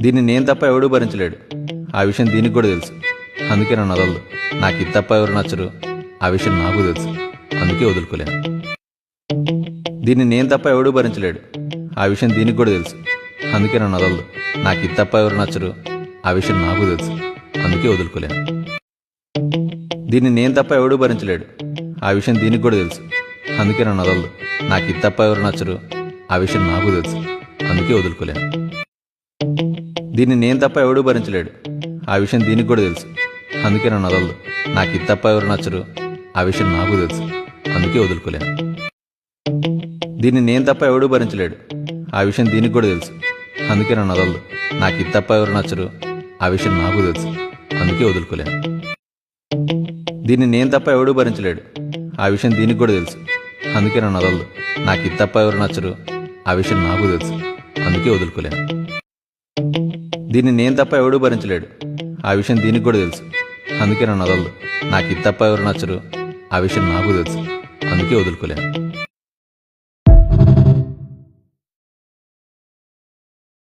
దీన్ని నేను తప్ప ఎవడూ భరించలేడు. ఆ విషయం దీనికి కూడా తెలుసు. అందుకే నన్ను వదలదు. నాకు ఇది తప్ప ఎవరు నచ్చరు. ఆ విషయం నాకు తెలుసు. అందుకే వదులుకోలేను. దీన్ని నేను తప్ప ఎవడూ భరించలేడు. ఆ విషయం దీనికి కూడా తెలుసు. అందుకే నన్ను వదలదు. నాకు ఇది తప్ప ఎవరు నచ్చరు. ఆ విషయం నాకు తెలుసు. అందుకే వదులుకోలేను. దీన్ని నేను తప్ప ఎవడూ భరించలేడు. ఆ విషయం దీనికి కూడా తెలుసు. అందుకే నన్ను వదలదు. నాకు ఇది తప్ప ఎవరు నచ్చరు. ఆ విషయం నాకు తెలుసు. అందుకే వదులుకోలేను. దీన్ని నేను తప్ప ఎవడూ భరించలేడు. ఆ విషయం దీనికి కూడా తెలుసు. అందుకే నన్ను వదలదు. నాకు ఇది తప్ప ఎవరు నచ్చరు. ఆ విషయం నాకు తెలుసు. అందుకే వదులుకోలేను. దీన్ని నేను తప్ప ఎవడూ భరించలేడు. ఆ విషయం దీనికి కూడా తెలుసు. అందుకే నన్ను వదలదు. నాకు ఇది తప్ప ఎవరు నచ్చరు. ఆ విషయం నాకు తెలుసు. అందుకే వదులుకోలేను. దీన్ని నేను తప్ప ఎవడూ భరించలేడు. ఆ విషయం దీనికి కూడా తెలుసు. అందుకే నన్ను వదలదు. నాకు ఇది తప్ప ఎవరు నచ్చరు. ఆ విషయం నాకు తెలుసు. అందుకే వదులుకోలేను. దీన్ని నేను తప్ప ఎవడూ భరించలేడు. ఆ విషయం దీనికి కూడా తెలుసు. అందుకే నన్ను వదలదు. నాకు ఇది తప్ప ఎవరు నచ్చరు. ఆ విషయం నాకు తెలుసు. అందుకే వదులుకోలేను.